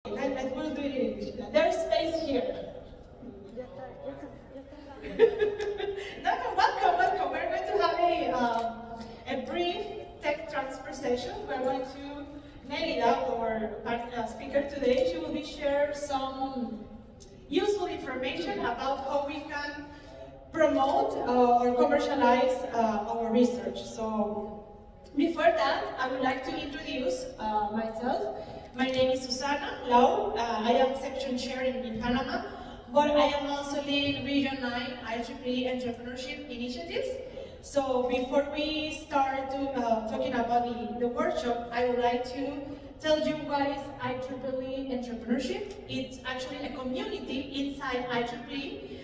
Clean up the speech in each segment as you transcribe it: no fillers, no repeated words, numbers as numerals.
Let's do it in English. There's space here. No, welcome. We're going to have a brief tech transfer session. We're going to Nelida, our speaker today. She will be sharing some useful information about how we can promote or commercialize our research. So before that, I would like to introduce myself. My name is Susana Lau. I am section chair in Panama, but I am also leading Region 9 IEEE Entrepreneurship Initiatives. So before we start talking about the workshop, I would like to tell you what is IEEE Entrepreneurship. It's actually a community inside IEEE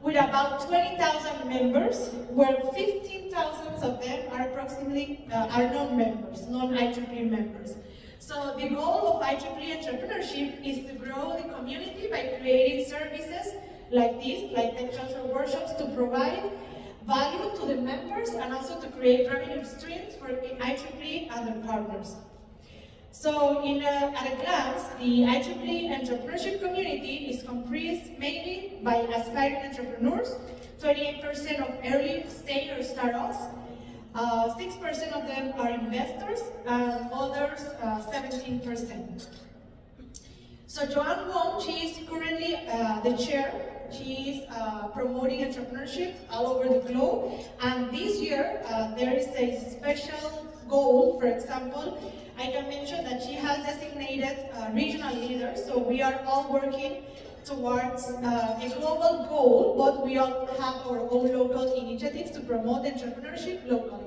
with about 20,000 members, where 15,000 of them are approximately non-members, non-IEEE members. So the goal of IEEE Entrepreneurship is to grow the community by creating services like this, like tech transfer workshops, to provide value to the members and also to create revenue streams for IEEE and their partners. So at a glance, the IEEE entrepreneurship community is comprised mainly by aspiring entrepreneurs, 28% of early stage or startups, 6% of them are investors, and others 17%. So Joanne Wong, she is currently the chair. She is promoting entrepreneurship all over the globe, and this year there is a special goal. For example, I can mention that she has designated regional leaders, so we are all working towards a global goal, but we all have our own local initiatives to promote entrepreneurship locally.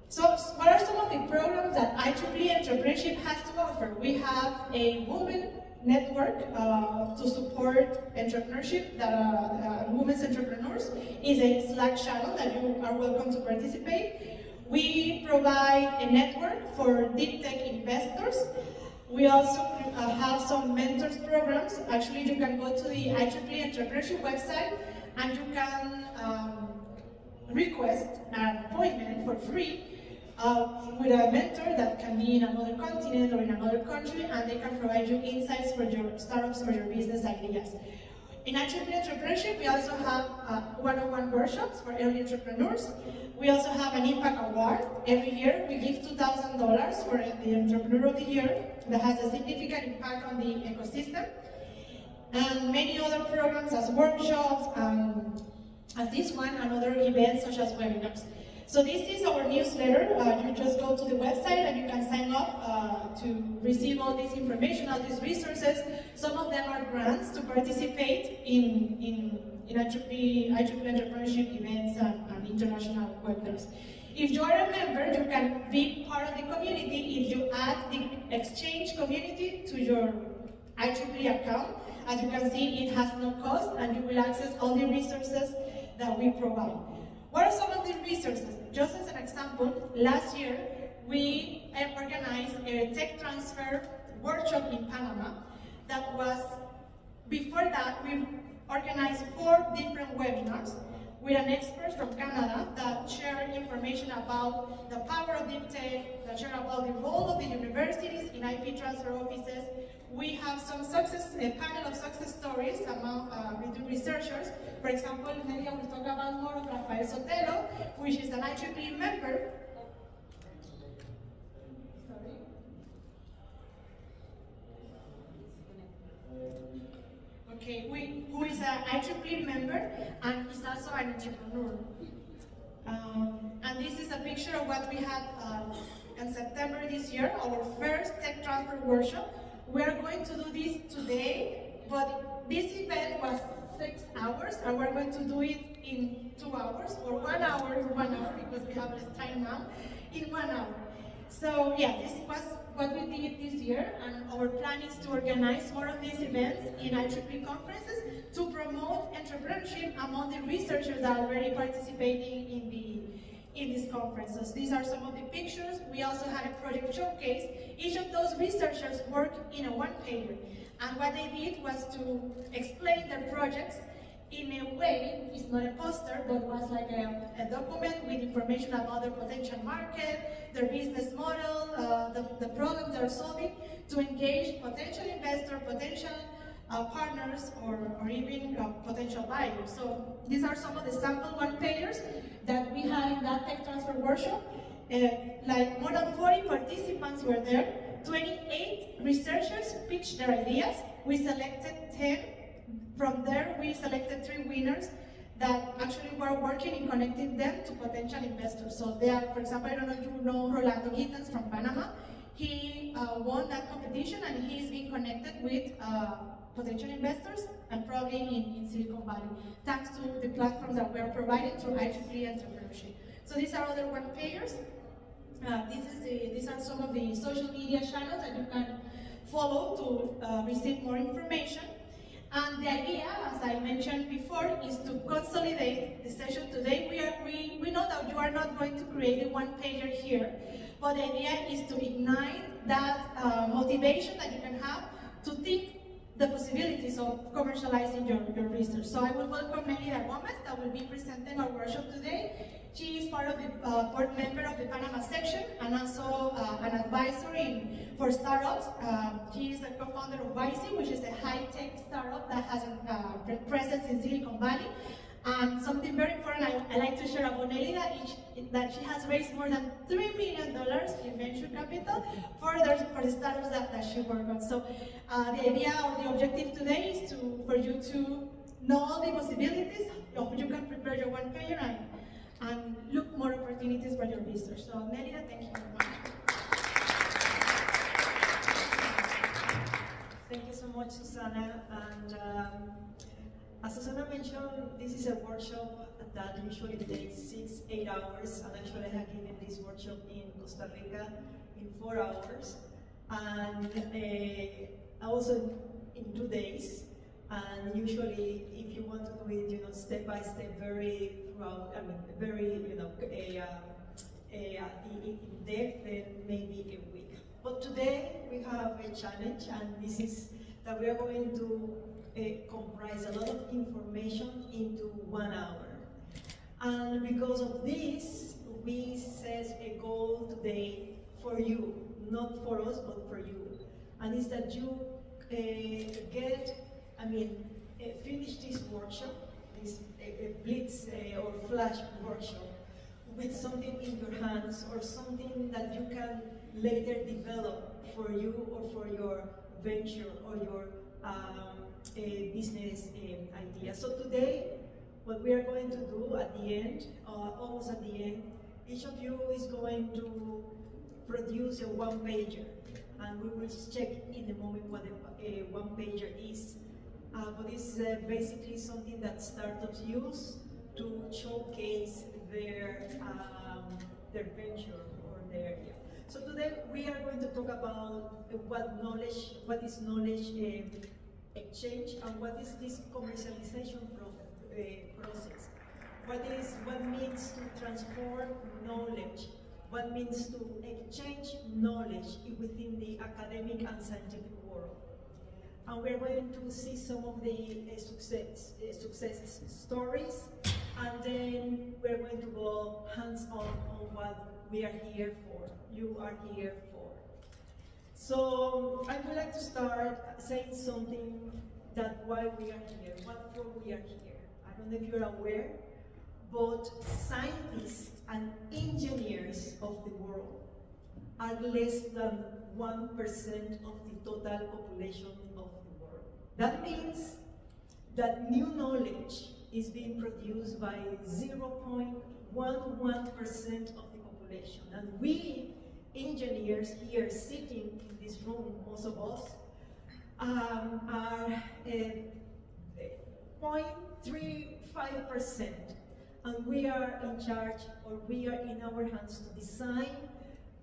So what are some of the programs that IEEE Entrepreneurship has to offer? We have a women network to support entrepreneurship, that women's entrepreneurs is a Slack channel that you are welcome to participate. We provide a network for deep tech investors. We also have some mentors programs. Actually, you can go to the IEEE Entrepreneurship website and you can request an appointment for free with a mentor that can be in another continent or in another country, and they can provide you insights for your startups or your business ideas. In IEEE Entrepreneurship, we also have one-on-one workshops for early entrepreneurs. We also have an impact award. Every year, we give $2,000 for the Entrepreneur of the Year that has a significant impact on the ecosystem. And many other programs as workshops, as this one, and other events such as webinars. So this is our newsletter. You just go to the website and you can sign up to receive all this information, all these resources. Some of them are grants to participate in IEEE entrepreneurship events and international webinars. If you are a member, you can be part of the community if you add the exchange community to your IEEE account. As you can see, it has no cost and you will access all the resources that we provide. What are some of the resources? Just as an example, last year we organized a tech transfer workshop in Panama. That was, before that, we organized 4 different webinars with an expert from Canada that shared information about the power of deep tech, that shared about the role of the universities in IP transfer offices. We have some a panel of success stories among researchers. For example, Nelia will talk about more of Rafael Sotelo, which is an IEEE member. Sorry. Okay, who is an IEEE member and is also an entrepreneur. And this is a picture of what we had in September this year, our first tech transfer workshop. We are going to do this today, but this event was 6 hours, and we're going to do it in 2 hours, or 1 hour, because we have less time now, in 1 hour. So yeah, this was what we did this year, and our plan is to organize more of these events in IEEE conferences to promote entrepreneurship among the researchers that are already participating in these conferences. These are some of the pictures. We also had a project showcase. Each of those researchers worked in a one-pager, and what they did was to explain their projects in a way, it's not a poster, but was like a document with information about their potential market, their business model, the problems they're solving, to engage potential investors, potential partners, or even potential buyers. So these are some of the sample one-pagers that we had in that tech transfer workshop. Like more than 40 participants were there, 28 researchers pitched their ideas. We selected 10. From there, we selected 3 winners that actually were working in connecting them to potential investors. So they are, for example, I don't know if you know Rolando Gittens from Panama. He won that competition and he's been connected with potential investors and probably in Silicon Valley, thanks to the platforms that we are providing through IEEE Entrepreneurship. So these are other one-pagers. These are some of the social media channels that you can follow to receive more information. And the idea, as I mentioned before, is to consolidate the session today. We know that you are not going to create a one-pager here, but the idea is to ignite that motivation that you can have to think the possibilities of commercializing your research. So I will welcome Melida Gomez, that will be presenting our workshop today. She is part of the board member of the Panama section and also an advisor for startups. She is the co-founder of Vici, which is a high-tech startup that has a presence in Silicon Valley. And something very important I like to share about Melida is that she has raised more than $3 million in venture capital for the startups that she works on. So the idea or the objective today is for you to know all the possibilities. You can prepare your one-pager and look more opportunities for your research. So Melida, thank you very much. Thank you so much, Susana. And as Susana mentioned, this is a workshop that usually takes 6-8 hours, and actually I have given this workshop in Costa Rica in 4 hours, and also in 2 days. And usually, if you want to do it, step by step, very throughout, very, in depth, then maybe a week. But today we have a challenge, and this is that we are going to comprise a lot of information into 1 hour. And because of this, we set a goal today for you, not for us, but for you. And it's that you finish this workshop, this blitz or flash workshop, with something in your hands or something that you can later develop for you or for your venture or your business idea. So today, what we are going to do at the end, almost at the end, each of you is going to produce a one-pager, and we will check in a moment what a one-pager is. But it's basically something that startups use to showcase their venture or their area. So today we are going to talk about what is knowledge exchange, and what is this commercialization process. What means to transform knowledge? What means to exchange knowledge within the academic and scientific world? And we're going to see some of the success stories, and then we're going to go hands-on on what we are here for, you are here for. So I would like to start saying something that why we are here, what for we are here. I don't know if you're aware, but scientists and engineers of the world are less than 1% of the total population of the world. That means that new knowledge is being produced by 0.11% of the population. And we, engineers here sitting in this room, most of us, are 0.35%. And we are in charge, or we are in our hands to design,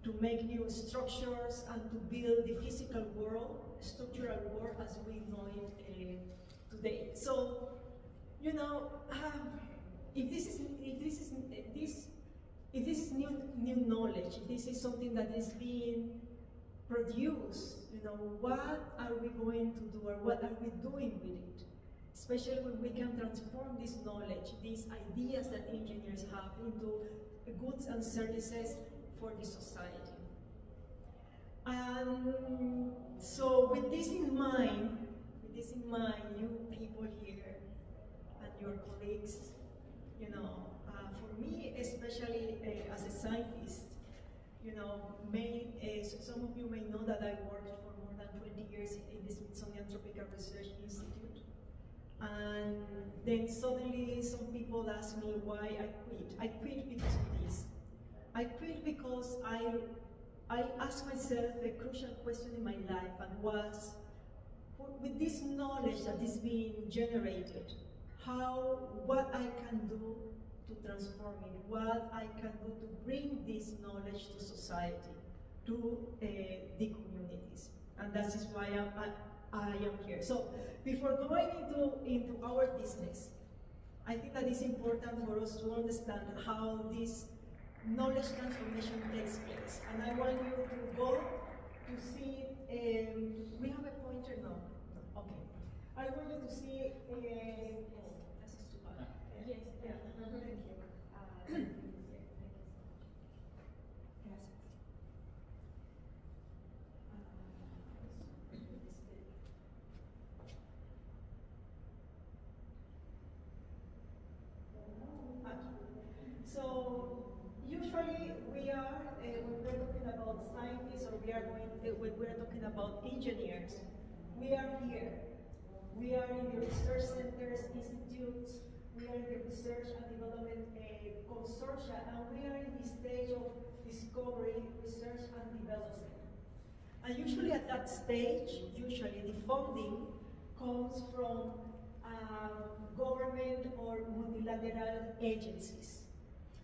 to make new structures, and to build the physical world, structural world as we know it today. So, you know, if this is new knowledge, if this is something that is being produced, you know, what are we going to do, or what are we doing with it? especially when we can transform this knowledge, these ideas that engineers have into goods and services for the society. And so with this in mind, you people here and your colleagues, you know, for me, especially as a scientist, you know, some of you may know that I worked for more than 20 years in the Smithsonian Tropical Research Institute. And then suddenly some people ask me why I quit. I quit because of this. I quit because I asked myself a crucial question in my life, and was, with this knowledge that is being generated, what I can do to transform it, what I can do to bring this knowledge to society, to the communities. And that is why I am here. So before going into our business, I think that it's important for us to understand how this knowledge transformation takes place. And I want you to go to see, we have a pointer now? No. Okay. I want you to see, this is too bad. Yes, yeah. Thank you. So usually we are, when we're talking about scientists, or when we're talking about engineers, we are here. We are in the research centers, institutes, we are in the research and development consortia, and we are in the stage of discovery, research and development. And usually at that stage, the funding comes from government or multilateral agencies.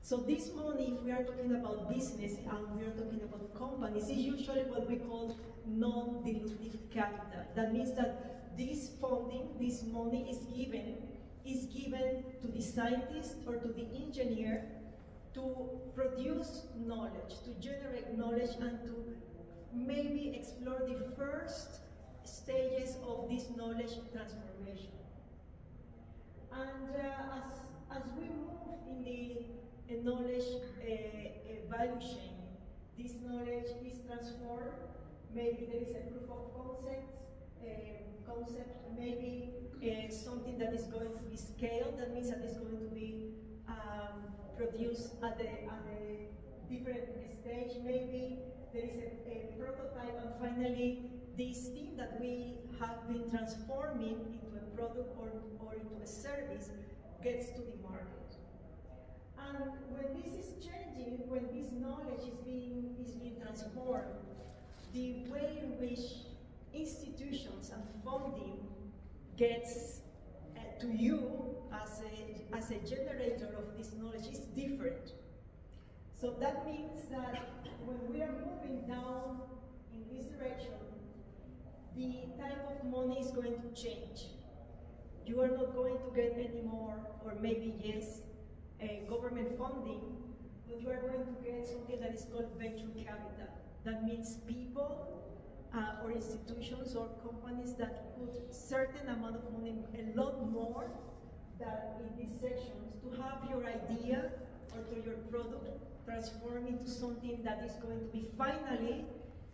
So this money, if we are talking about business and we are talking about companies, is usually what we call non-dilutive capital. That means that this funding, this money is given to the scientist or to the engineer to produce knowledge, to generate knowledge, and to maybe explore the first stages of this knowledge transformation. And as we move in the knowledge value chain, this knowledge is transformed. Maybe there is a proof of concept, maybe something that is going to be scaled. That means that it's going to be produced at a different stage. Maybe there is a prototype, and finally this thing that we have been transforming into a product or into a service gets to the market. And when this is changing, when this knowledge is being transformed, the way in which institutions and funding gets to you as a generator of this knowledge is different. So that means that when we are moving down in this direction, the type of money is going to change. You are not going to get any more, or maybe yes, government funding, but you are going to get something that is called venture capital. That means people or institutions or companies that put certain amount of money, a lot more than in these sections, to have your idea or to your product transform into something that is going to be finally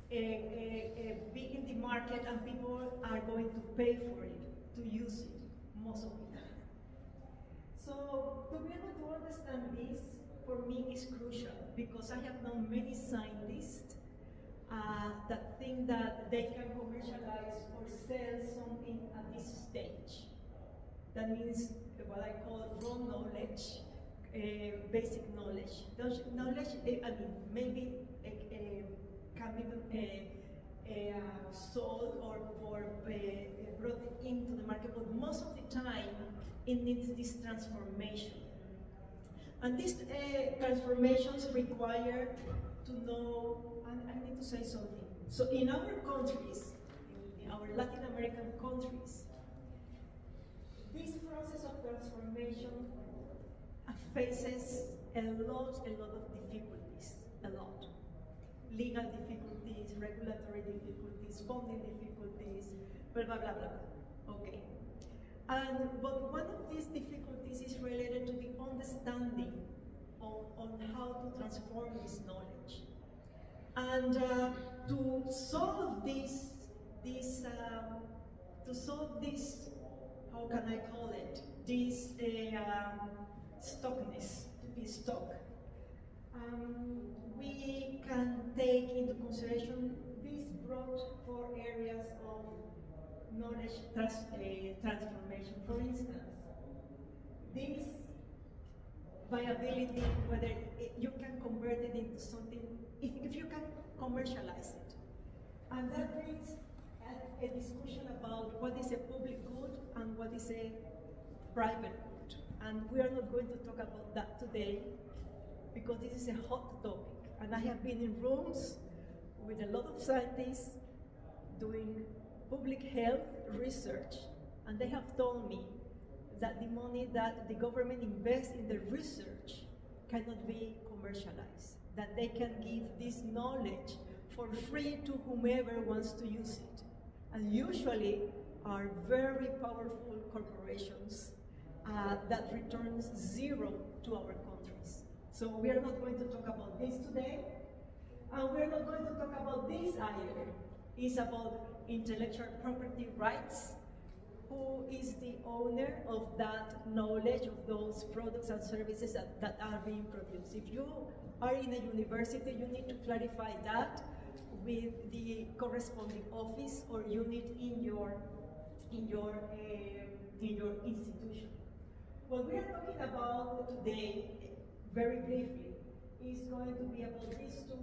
big in the market, and people are going to pay for it, to use it, most of the time. So to be able to understand this, for me, is crucial, because I have known many scientists that think that they can commercialize or sell something at this stage. That means what I call raw knowledge, basic knowledge. Knowledge, I mean, maybe can be sold or brought into the market, but most of the time it needs this transformation. And these transformations require to know, and I need to say something. So in our countries, in our Latin American countries, this process of transformation faces a lot of difficulties, a lot. Legal difficulties, regulatory difficulties, funding difficulties, blah, blah, blah, blah. Okay. But one of these difficulties is related to the understanding on how to transform this knowledge. And to solve this, how can I call it? This stockness, to be stuck. We can take into consideration these broad 4 areas of knowledge transformation. For instance, this viability, whether you can convert it into something, if you can commercialize it. And that brings a discussion about what is a public good and what is a private good. And we are not going to talk about that today because this is a hot topic. And I have been in rooms with a lot of scientists doing public health research, and they have told me that the money that the government invests in the research cannot be commercialized, that they can give this knowledge for free to whomever wants to use it. And usually are very powerful corporations that returns 0 to our countries. So we are not going to talk about this today, and we're not going to talk about this either. It's about intellectual property rights. Who is the owner of that knowledge, of those products and services that are being produced? If you are in a university, you need to clarify that with the corresponding office or unit in your institution. What we are talking about today, very briefly, is going to be about these 2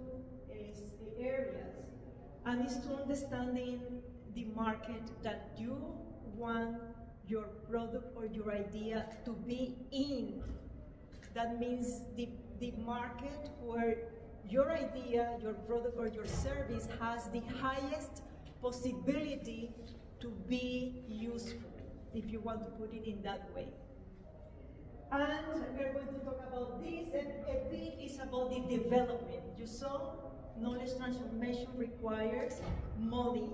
areas, and it's to understanding the market that you want your product or your idea to be in. That means the market where your idea, your product, or your service has the highest possibility to be useful, if you want to put it in that way. And we're going to talk about this, and a bit is about the development. You saw knowledge transformation requires money,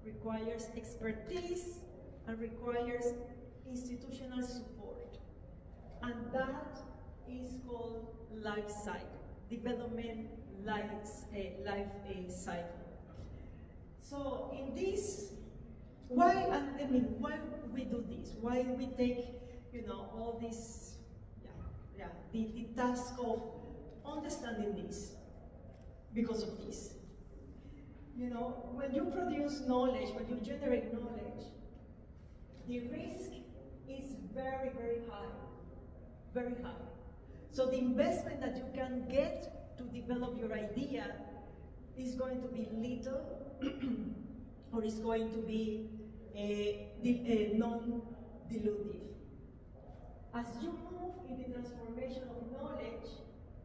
requires expertise, and requires institutional support. And that is called life cycle, development life cycle. So in this, why we do this? Why we take, all this, the task of understanding this? Because of this. When you produce knowledge, when you generate knowledge, the risk is very, very high, very high. So the investment that you can get to develop your idea is going to be little, or is going to be non-dilutive. As you move in the transformation of knowledge,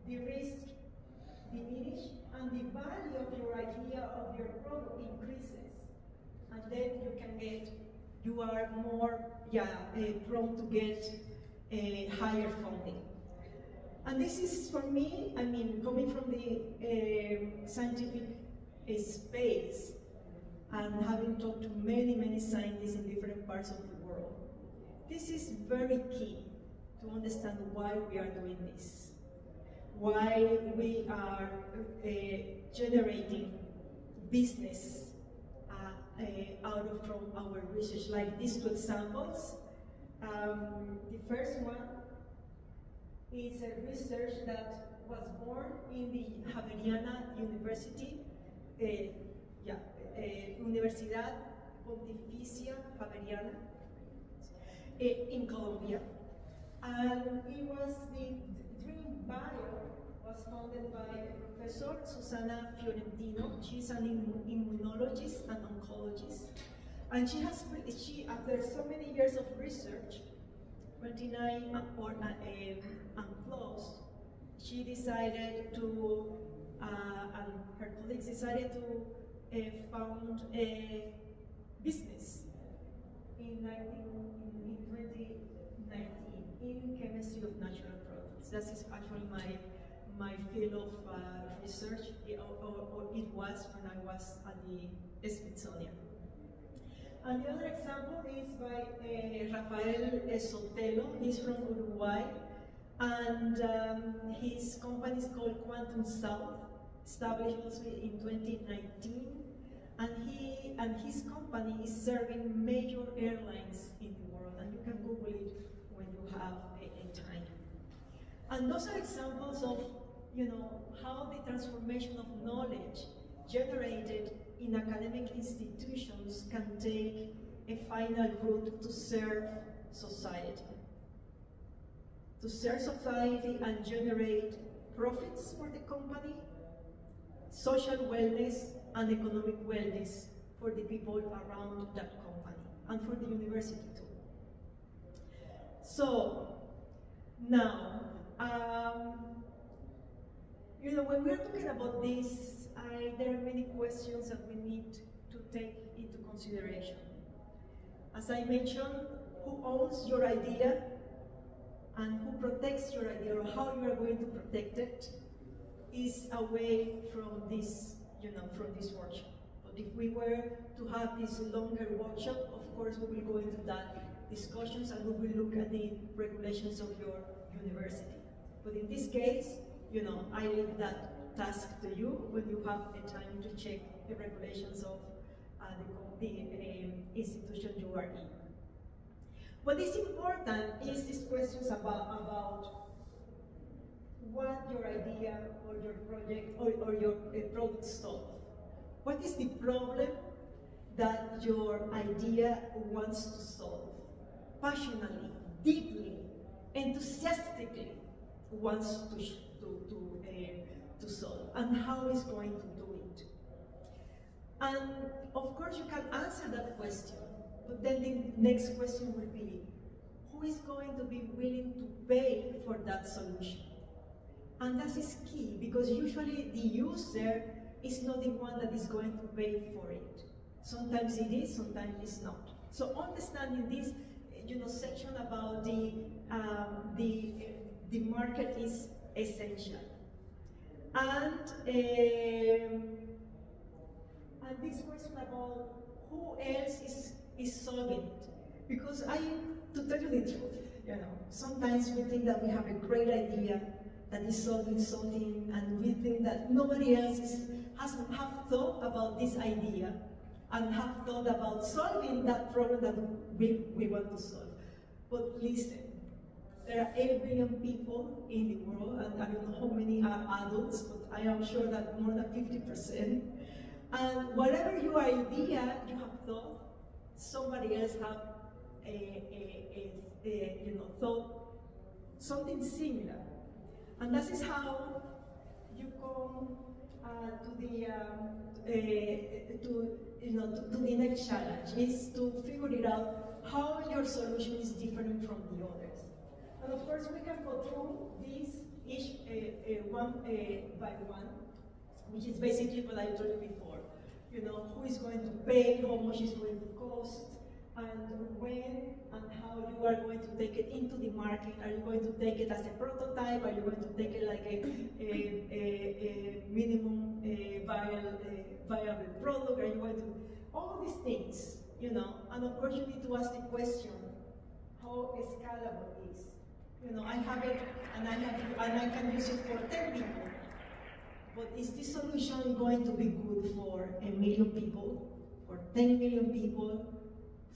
the risk diminishes and the value of your idea, of your product increases. And then you are more prone to get higher funding. And this is, for me, coming from the scientific space and having talked to many, many scientists in different parts of the world, this is very key to understand why we are doing this, why we are generating business from our research. Like these 2 examples. The first one is a research that was born in the Javeriana University, Universidad Pontificia Javeriana in Colombia. And it was the Dream Bio was founded by Professor Susana Fiorentino. She's an immunologist and oncologist. And she, after so many years of research, 29 and close, she decided to, and her colleagues decided to found a business in 2019 in chemistry of natural products. That is actually my field of research, or it was when I was at the Smithsonian. And the other example is by Rafael Sotelo. He's from Uruguay, and his company is called Quantum South, established also in 2019. And his company is serving major airlines in the world, and you can Google it when you have a time. And those are examples of, you know, how the transformation of knowledge generated in academic institutions can take a final route to serve society. To serve society and generate profits for the company, social wellness, and economic wellness for the people around that company, and for the university too. So, now, you know, when we're talking about this, there are many questions that we need to take into consideration. As I mentioned, who owns your idea, and who protects your idea, or how you are going to protect it, is away from this, you know, from this workshop. But if we were to have this longer workshop, of course we will go into that discussions, and we will look at the regulations of your university. But in this case, you know, I leave that task to you when you have a time to check the regulations of the institution you are in. What is important is these questions about what your idea or your project or your product solves. What is the problem that your idea wants to solve? Passionately, deeply, enthusiastically wants to solve, and how is going to do it. And of course you can answer that question, but then the next question will be, who is going to be willing to pay for that solution? And that is key, because usually the user is not the one that is going to pay for it. Sometimes it is, sometimes it's not. So understanding this, you know, section about the market is essential. And this question about who else is solving it, because to tell you the truth, you know, sometimes we think that we have a great idea that is solving something, and we think that nobody else have thought about this idea and have thought about solving that problem that we want to solve. But listen, there are 8 billion people in the world, and I don't know how many are adults, but I am sure that more than 50%. And whatever your idea you have thought, somebody else have you know, thought something similar. And that is how you come to the next challenge, is to figure it out how your solution is different from the others. And of course we can go through these each one by one, which is basically what I told you before. You know, who is going to pay, how much is going to cost, and when and how you are going to take it into the market. Are you going to take it as a prototype? Are you going to take it like a minimum viable product? Are you going to, all these things, you know? And of course you need to ask the question, how scalable is? You know, I have it, and I can use it for 10 people. But is this solution going to be good for 1 million people, for 10 million people,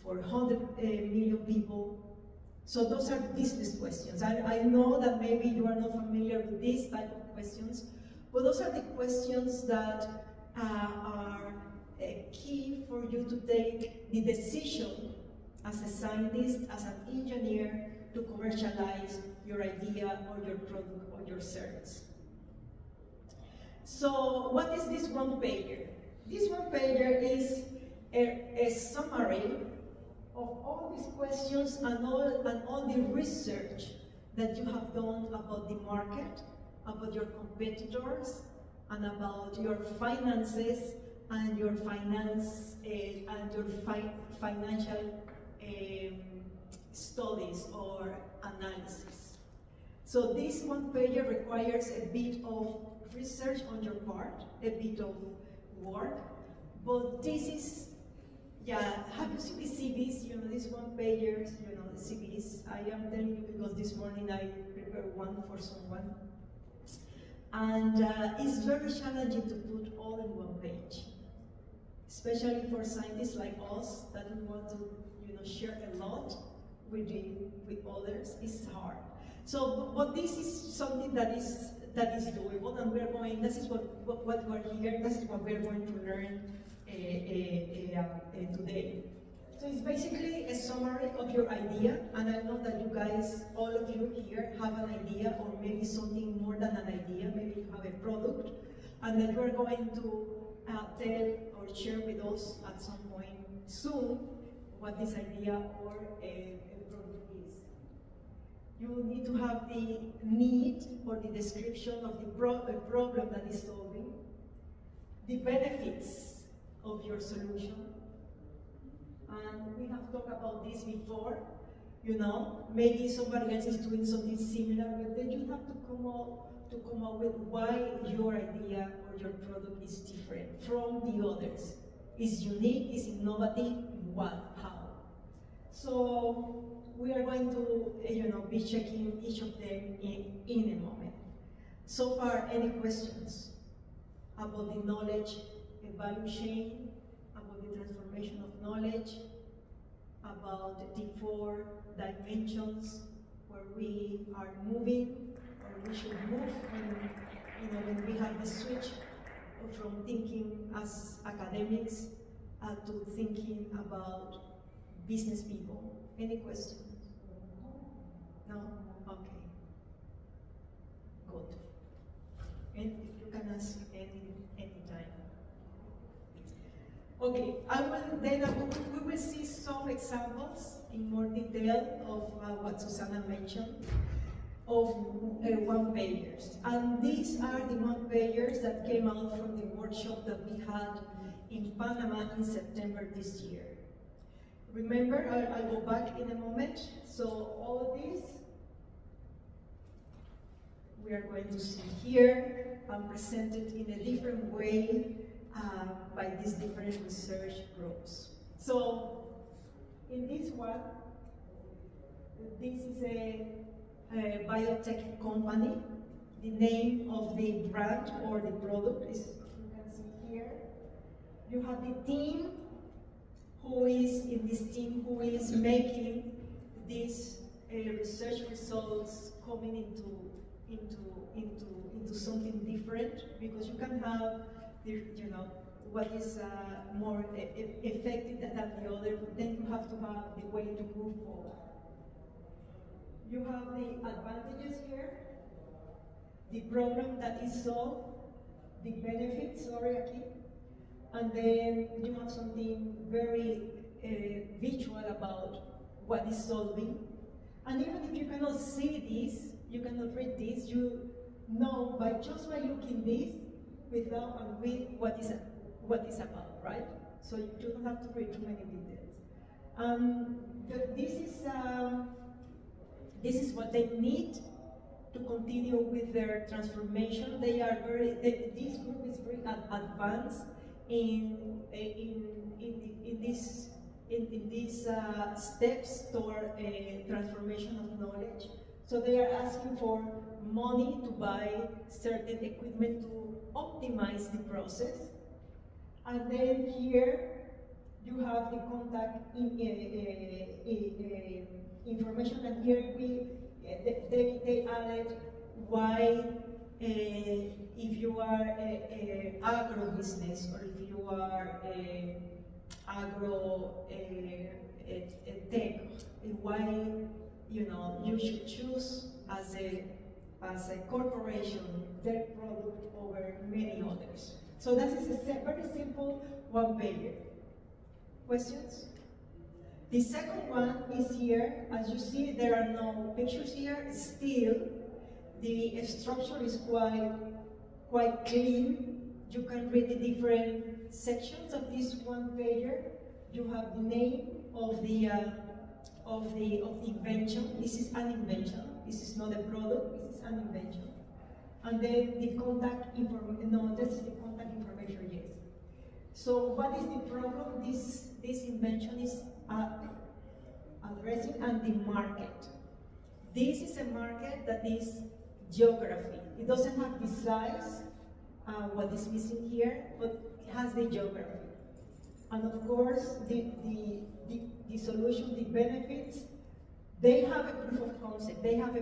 for 100 million people? So those are business questions. I know that maybe you are not familiar with these type of questions, but those are the questions that are key for you to take the decision as a scientist, as an engineer, to commercialize your idea or your product or your service. So what is this one-pager? This one-pager is a summary of all these questions and all the research that you have done about the market, about your competitors, and about your finances and your financial studies or analysis. So this one-pager requires a bit of research on your part, a bit of work, but this is Yeah, have you seen the CVs, you know, these one-pagers, you know, the CVs? I am telling you because this morning I prepared one for someone. And it's very challenging to put all in one page, especially for scientists like us that we want to, you know, share a lot with others. It's hard. So, but this is something that is doable, and we're going. This is what we're here. This is what we're going to learn today. So it's basically a summary of your idea, and I know that you guys, all of you here, have an idea, or maybe something more than an idea. Maybe you have a product, and that you're going to tell or share with us at some point soon what this idea or a product is. You need to have the need or the description of the problem that is solving, the benefits of your solution. And we have talked about this before, you know, maybe somebody else is doing something similar, but then you have to come up with why your idea or your product is different from the others. Is unique, is innovative, what, how? So we are going to, you know, be checking each of them in a moment. So far, any questions about the knowledge value chain, about the transformation of knowledge, about the 4 dimensions where we are moving, or we should move when, you know, when we have the switch from thinking as academics to thinking about business people. Any questions? No? Okay. Good. And you can ask any time. Okay, we will see some examples in more detail of what Susana mentioned of one-pagers. And these are the one-pagers that came out from the workshop that we had in Panama in September this year. Remember, I'll go back in a moment. So all of this we are going to see here and presented in a different way by these different research groups. So in this one, this is a biotech company. The name of the brand or the product is, you can see here. You have the team who is in this team who is making these research results coming into something different, because you can have the, you know, what is more effective than the other, but then you have to have the way to move forward. You have the advantages here, the problem that is solved, the benefits, and then you have something very visual about what is solving. And even if you cannot see this, you cannot read this, you know by looking this without and with what is about, right? So you don't have to read too many details. This is what they need to continue with their transformation. They are this group is very advanced in these steps toward a transformation of knowledge. So they are asking for money to buy certain equipment to optimize the process. And then here you have the contact information, and here they added why if you are a agro business, or if you are a agro tech, why, you know, you should choose as a corporation their product over many others. So that is a very simple one-pager. Questions? The second one is here. As you see, there are no pictures here. Still, the structure is quite clean. You can read the different sections of this one-pager. You have the name of the invention. This is an invention. This is not a product. This is an invention. And then the contact information. No, this is the contact information. Yes. So what is the problem? this invention is addressing and the market. This is a market that is geography. It doesn't have the size, what is missing here, but it has the geography. And of course, the solution, the benefits, they have a proof of concept. They have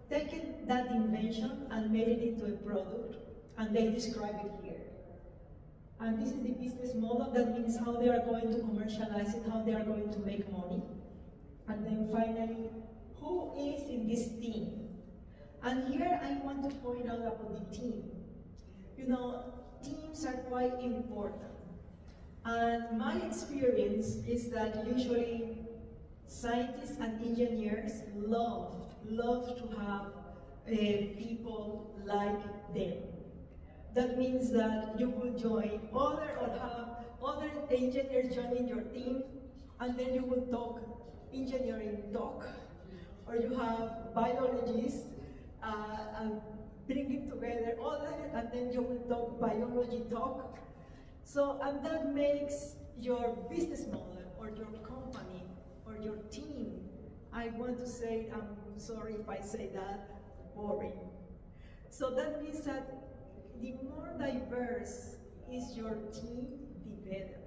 taken that invention and made it into a product, and they describe it here. And this is the business model. That means how they are going to commercialize it, how they are going to make money. And then finally, who is in this team? And here I want to point out about the team. You know, teams are quite important. And my experience is that usually scientists and engineers love to have people like them. That means that you will join or have other engineers joining your team, and then you will talk engineering talk. Or you have biologists and bring it together, and then you will talk biology talk. So, and that makes your business model or your company or your team, I want to say, I'm sorry if I say that, boring. So that means that the more diverse is your team, the better.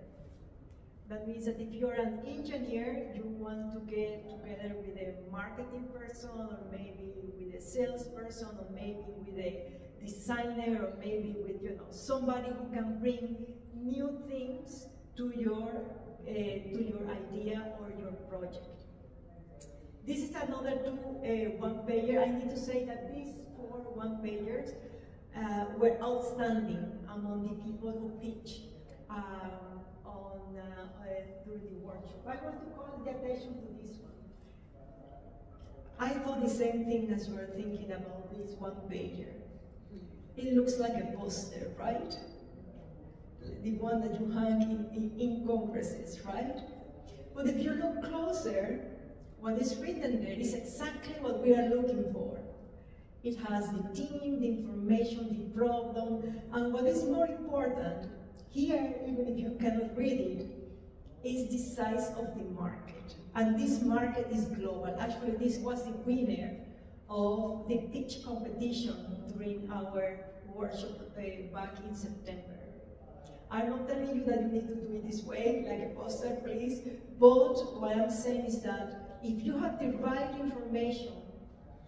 That means that if you're an engineer, you want to get together with a marketing person, or maybe with a salesperson, or maybe with a designer, or maybe with somebody who can bring new things to your idea or your project. This is another two one-pager. I need to say that these 4 one-pagers were outstanding among the people who pitched during the workshop. I want to call the attention to this one. I thought the same thing as you were thinking about this one-pager. It looks like a poster, right? The one that you hang in congresses, right? But if you look closer, what is written there is exactly what we are looking for. It has the team, the information, the problem, and what is more important, here, even if you cannot read it, is the size of the market. And this market is global. Actually, this was the winner of the pitch competition during our workshop back in September. I'm not telling you that you need to do it this way, like a poster, please, but what I'm saying is that if you have the right information,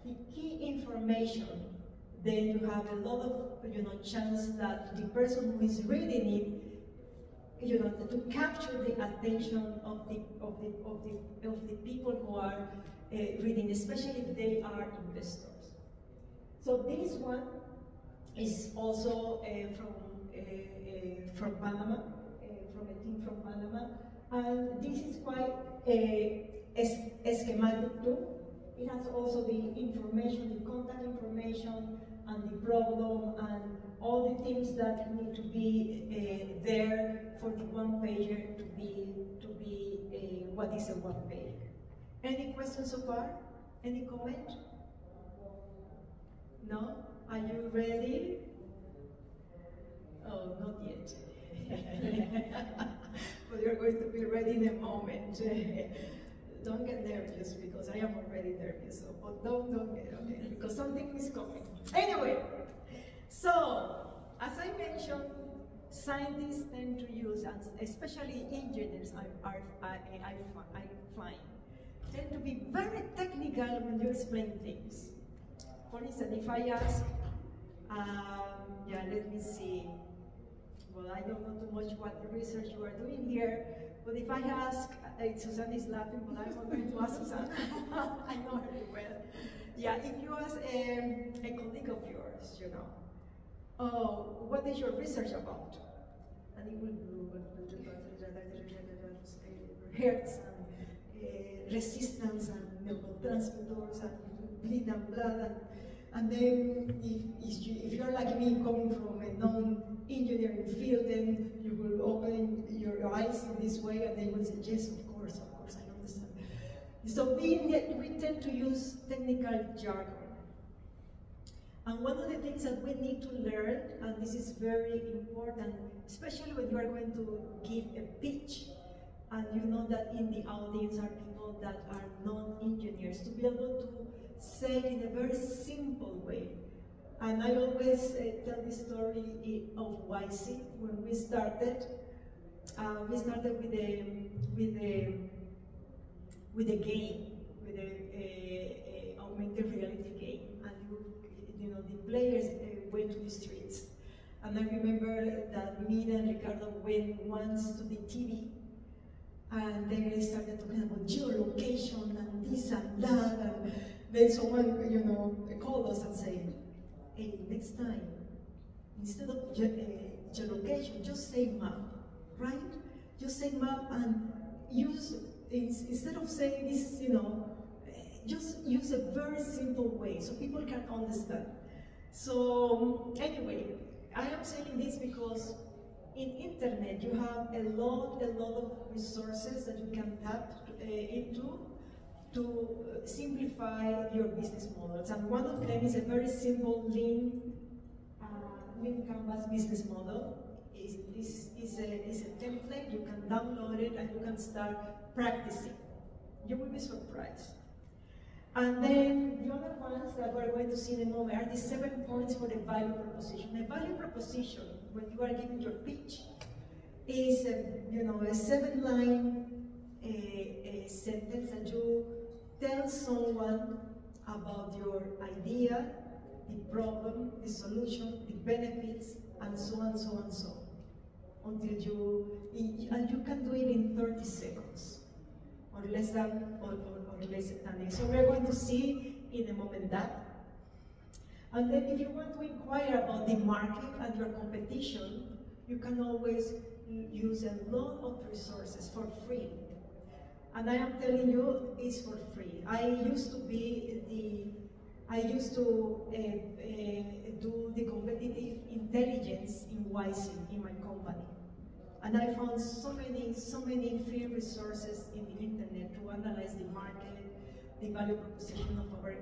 the key information, then you have a lot of chance that the person who is reading it, to capture the attention of the people who are reading, especially if they are investors. So this one is also from Panama, from a team from Panama, and this is quite a schematic too. It has also the information, the contact information, and the problem, and all the things that need to be there for the one-pager to be what is a one-pager. Any questions so far? Any comment? No? Are you ready? Oh, not yet. But you're going to be ready in a moment. Don't get nervous, because I am already nervous. So, but don't get okay, because something is coming. Anyway, so as I mentioned, scientists tend to use, and especially engineers, I find, tend to be very technical when you explain things. For instance, if I ask, let me see. Well, I don't know too much what research you are doing here, but if I ask, Susan is laughing, but I'm not going to ask Susan. I know her very well. Yeah, if you ask a colleague of yours, oh, what is your research about? And it will do hertz and resistance and neurotransmitters and bleed and blood. And then if you're like me, coming from a non-engineering field, then you will open your eyes in this way, and they will say, yes, of course, I understand. So we tend to use technical jargon. And one of the things that we need to learn, and this is very important, especially when you are going to give a pitch, and you know that in the audience are people that are non-engineers, to be able to say it in a very simple way. And I always tell the story of YC. When we started with a game, with a augmented reality game, and you know the players went to the streets. And I remember that Mina and Ricardo went once to the TV, and they started talking about geolocation and this and that, and then someone, you know, called us and said, "Hey, next time, instead of geolocation, just say map, right? Just say map and use, instead of saying this, you know, just use a very simple way so people can understand." So anyway, I am saying this because in internet you have a lot of resources that you can tap into to simplify your business models. And one of them is a very simple lean canvas business model. Is a template. You can download it and you can start practicing. You will be surprised. And then the other ones that we're going to see in a moment are the 7 points for the value proposition. A value proposition, when you are giving your pitch, is you know, a 7-line sentence that you tell someone about your idea, the problem, the solution, the benefits, and so on, so on, so on, until and you can do it in 30 seconds, or less than, or less than it. So we're going to see in a moment that. And then if you want to inquire about the market and your competition, you can always use a lot of resources for free. And I am telling you, it's for free. I used to do the competitive intelligence in YC, in my company. And I found so many free resources in the internet to analyze the market, the value proposition of our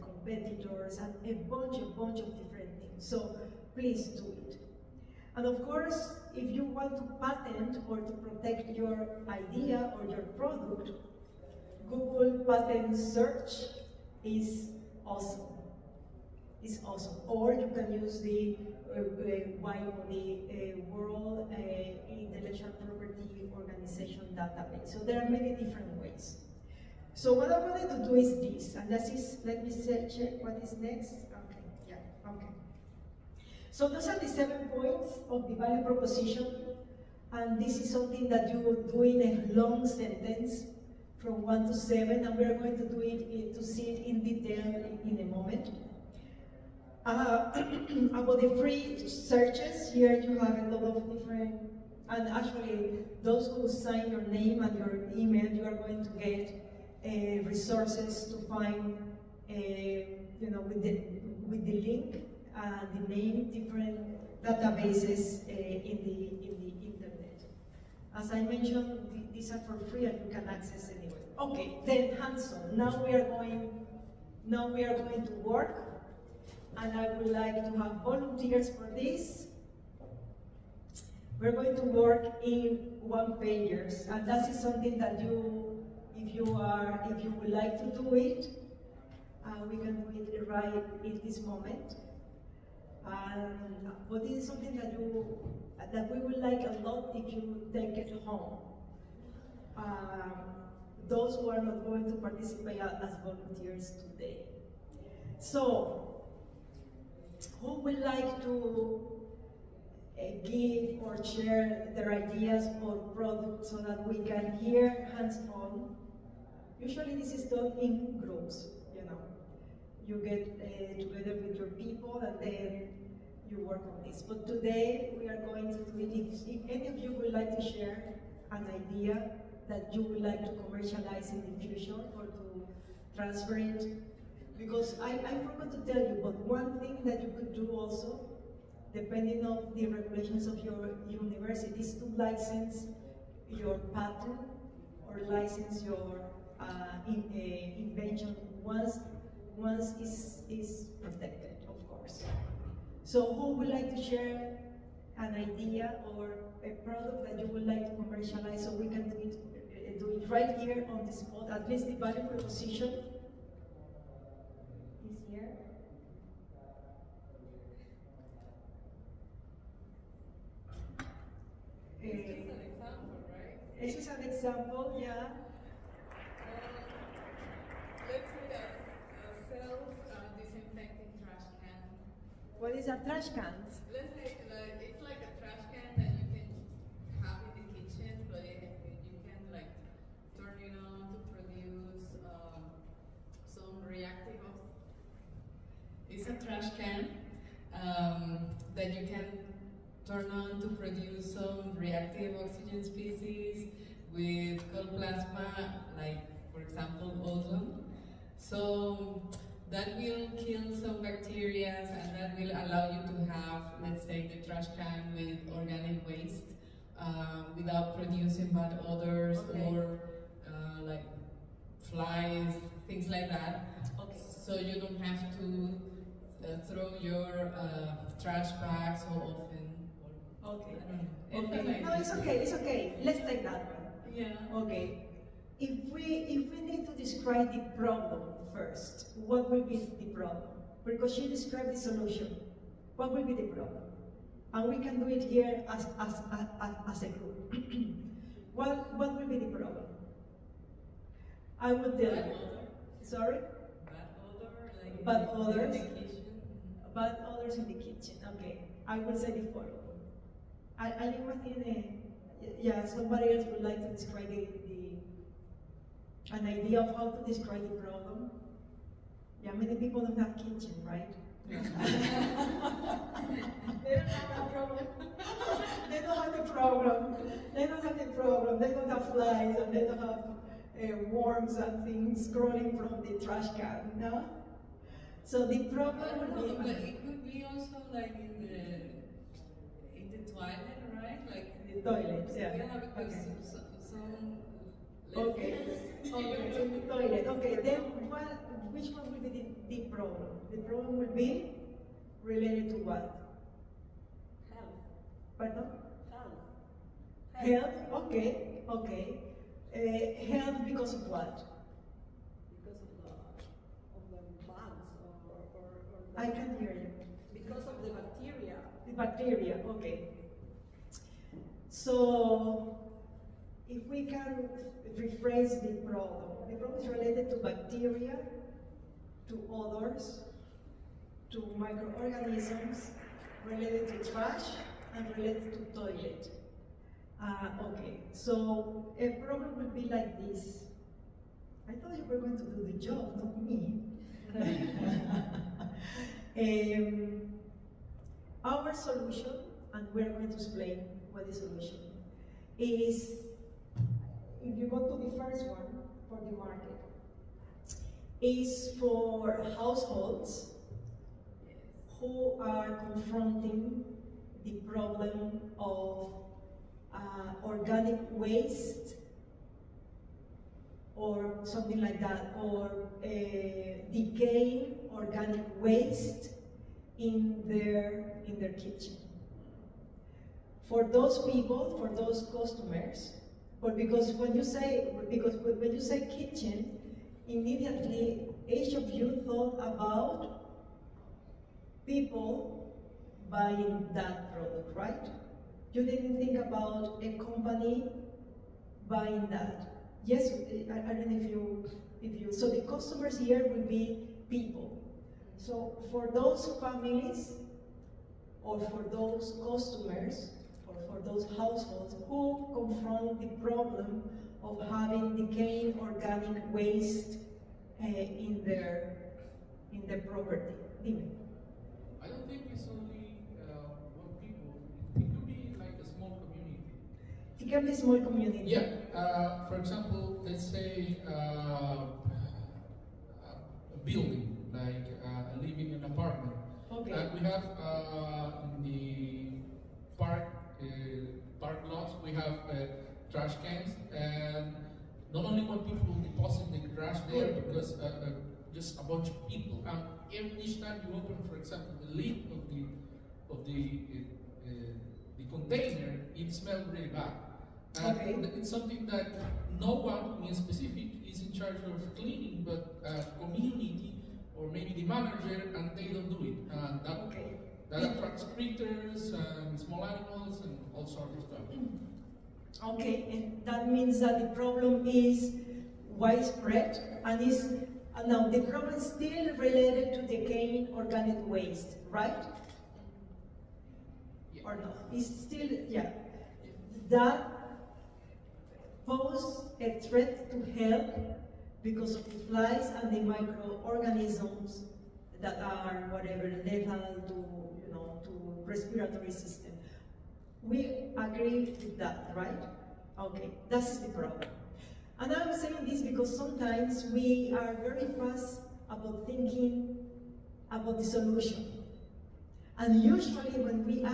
competitors, and a bunch of different things. So please do it. And of course, if you want to patent or to protect your idea or your product, Google patent search is awesome. It's awesome. Or you can use the World Intellectual Property Organization database. So there are many different ways. So what I wanted to do is this, and that is, let me check what is next. Okay, yeah, okay. So those are the 7 points of the value proposition, and this is something that you do in a long sentence from 1 to 7, and we're going to do it to see it in detail in a moment. About the free searches, here you have a lot of different, and actually those who sign your name and your email, you are going to get resources to find, you know, with the link, the name, different databases in the internet. As I mentioned, these are for free and you can access anywhere. Okay, then hands-on. Now we are going to work. And I would like to have volunteers for this. We're going to work in one-pagers, and that is something that you, if you would like to do it, we can do it right in this moment. But this is something that we would like a lot if you take it home. Those who are not going to participate as volunteers today. So, who would like to give or share their ideas or products so that we can hear hands-on? Usually this is done in groups, you know. You get together with your people and then you work on this. But today we are going to do it. If any of you would like to share an idea that you would like to commercialize in the future or to transfer it, because I forgot to tell you, but one thing that you could do also, depending on the regulations of your university, is to license your patent or license your invention once is protected, of course. course. So who would like to share an idea or a product that you would like to commercialize so we can do it right here on the spot, at least the value proposition is here. This is an example, right? This is an example, yeah. Let's say a self-disinfecting trash can. What is a trash can? Let's say it's like a trash can that you can have in the kitchen, but you can like turn it on to produce some reactive. It's a trash can that you can turn on to produce some reactive oxygen species with cold plasma, like for example ozone. So that will kill some bacteria and that will allow you to have, let's say, the trash can with organic waste without producing bad odors or like flies, things like that. Okay. So you don't have to throw your trash bags so often. Okay. Okay. No, it's okay. It's okay. Let's take that one. Yeah. Okay. If we need to describe the problem first, what will be the problem? Because she described the solution. What will be the problem? And we can do it here as a group. What will be the problem? I will tell you. Sorry? Bad odors. In the kitchen. Bad odors in the kitchen. Okay. I will say the following. ¿Alguien más tiene, yeah, somebody else would like to describe an idea of how to describe the problem? Yeah, many people don't have kitchen, right? They don't have that problem. They don't have the problem. They don't have the problem. They don't have flies and they don't have worms and things crawling from the trash can, no? So the problem would be... But it could be also like in the toilet, right? Like the toilet, yeah. Because Okay. some Okay, okay, in the toilet. Okay, then which one will be the problem? The problem will be related to what? Health. Pardon? Health. Health, okay, okay. Health because of what? Because of the bugs or I can't hear you. because of the bacteria. The bacteria, okay. So, if we can rephrase the problem is related to bacteria, to odors, to microorganisms, related to trash, and related to toilet. Okay, so a problem would be like this. I thought you were going to do the job, not me. Our solution, and we're going to explain what the solution is, if you go to the first one, for the market, is for households who are confronting the problem of organic waste or something like that, or decaying organic waste in their kitchen. For those people, for those customers, but because when you say kitchen, immediately each of you thought about people buying that product, right? You didn't think about a company buying that. Yes, I don't know if you, so the customers here will be people. So for those families, or for those customers, or for those households who confront the problem of having decaying organic waste in their property. Dime. I don't think it's only one people. It could be like a small community. It can be a small community. Yeah. For example, let's say a building, like living in an apartment. Okay. We have in the park lots, we have trash cans, and not only when people deposit the trash there, because just a bunch of people. And each time you open, for example, the lid of the container, it smells really bad. And Okay. it's something that no one in specific is in charge of cleaning, but community or maybe the manager, and they don't do it. And that attracts critters and small animals and all sorts of stuff. Okay, and that means that the problem is widespread and is now the problem is still related to decaying organic waste, right? Yeah. Or not? It's still, yeah. That pose a threat to health because of the flies and the microorganisms that are whatever lethal to, you know, to respiratory system. We agree with that, right? Okay, that's the problem. And I'm saying this because sometimes we are very fast about thinking about the solution. And usually when we are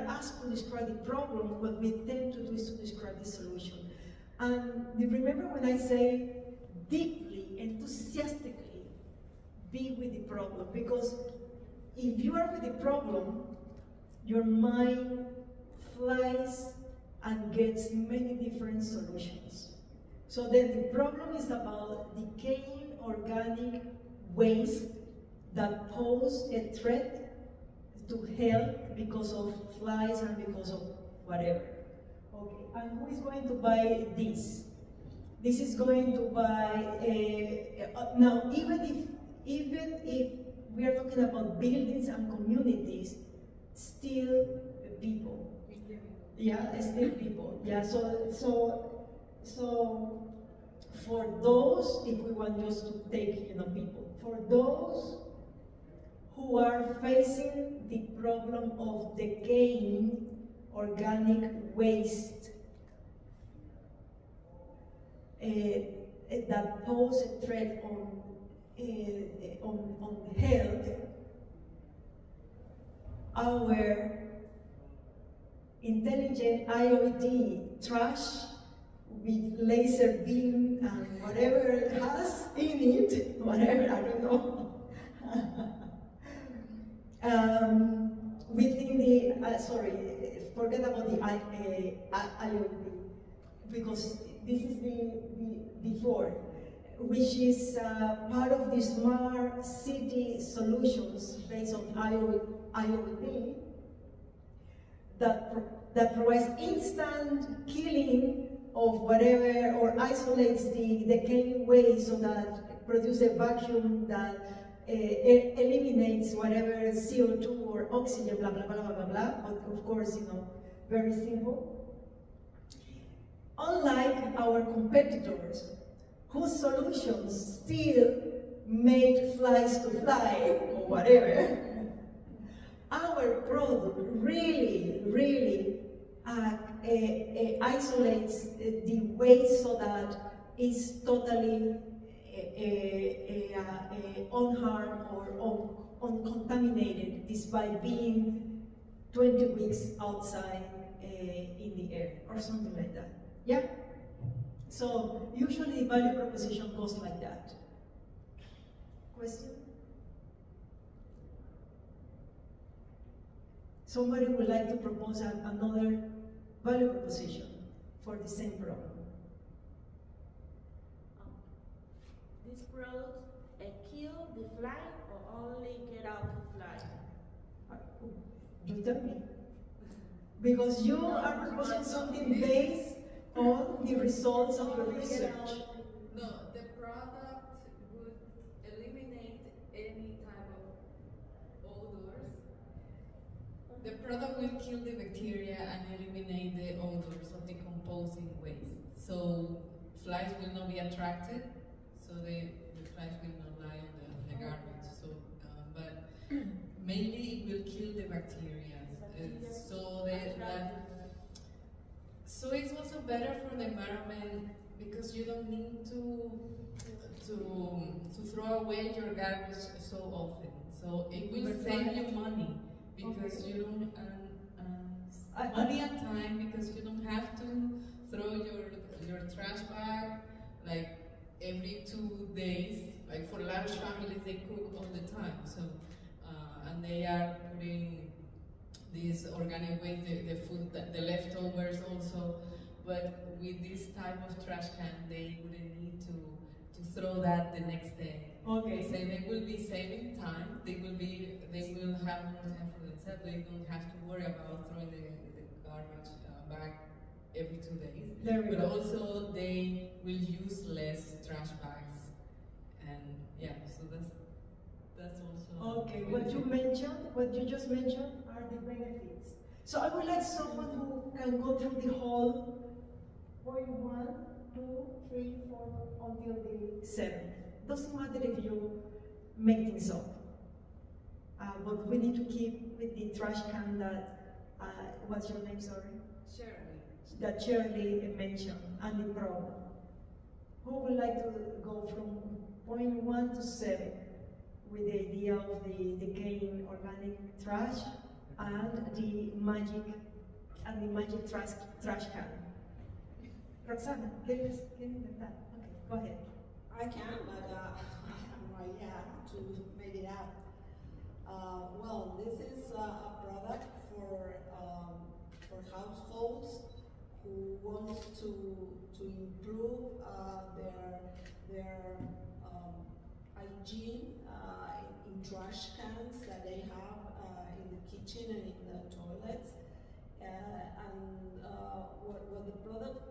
asked to describe the problem, what we tend to do is to describe the solution. And you remember when I say deeply, enthusiastically, be with the problem, because if you are with the problem, your mind flies and gets many different solutions. So then the problem is about decaying organic waste that pose a threat to health because of flies and because of whatever. Okay, and who is going to buy this? This is going to buy now even if we are talking about buildings and communities, still people. Yeah, still people. Yeah, so for those, if we want just to take, you know, people, for those who are facing the problem of decaying organic waste that pose a threat on health, our intelligent IoT trash with laser beam and whatever it has in it, whatever, I don't know. Within the, sorry, forget about the IoT, because this is the fourth, which is part of the smart city solutions based on IoT that provides instant killing of whatever, or isolates the decaying waste so that produce a vacuum that eliminates whatever CO2 or oxygen, blah, blah, blah, blah, blah, blah, but of course, you know, very simple. Unlike our competitors, whose solutions still make flies to fly, or whatever, our product really isolates the waste so that it's totally unharmed or uncontaminated, despite being 20 weeks outside in the air, or something like that. Yeah? So usually the value proposition goes like that. Question? Somebody would like to propose another value proposition for the same problem. This product kill the fly or only get out the fly? You tell me. Because you are proposing something based on the results of your research. No, the product would eliminate any type of odors. The product will kill the bacteria and eliminate the odors of decomposing waste. So flies will not be attracted, so the flies will not lie on the garbage. So, but mainly it will kill the bacteria. So it's also better for the environment because you don't need to throw away your garbage so often. So it will save you money because you don't money and time, because you don't have to throw your trash bag like every 2 cook days. Like for large families, they cook all the time. So, and they are putting this organic waste, the food, the leftovers also. But with this type of trash can, they wouldn't need to throw that the next day. Okay. So they will be saving time. They will have more time for themselves. They don't have to worry about throwing the garbage back every 2 days. There we but go. also they will use less trash bags. And yeah, so that's also Okay, what you just mentioned are the benefits. So I would like someone who can go through the whole point 1, 2, 3, 4 until the 7th. Doesn't matter if you make things up. But we need to keep with the trash can that, what's your name, sorry? Shirley. That Shirley mentioned, and the problem. Who would like to go from point 1 to 7 with the idea of the decaying organic trash and the magic trash can? Roxana, can you that? Okay, go ahead. I can, but I have to make it up. Well, this is a product for households who wants to improve their hygiene in trash cans that they have in the kitchen and in the toilets. What the product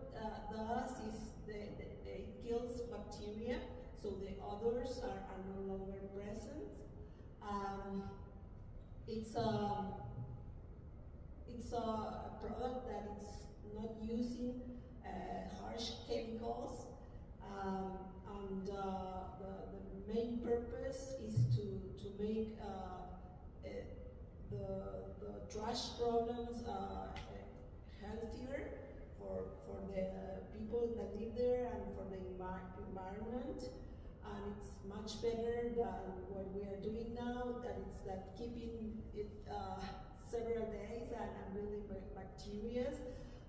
does is it kills bacteria, so the others are no longer present. It's a product that is not using harsh chemicals, and the main purpose is to make the trash problems healthier for the people that live there and for the environment. And it's much better than what we are doing now, that keeping it several days and really bacteria.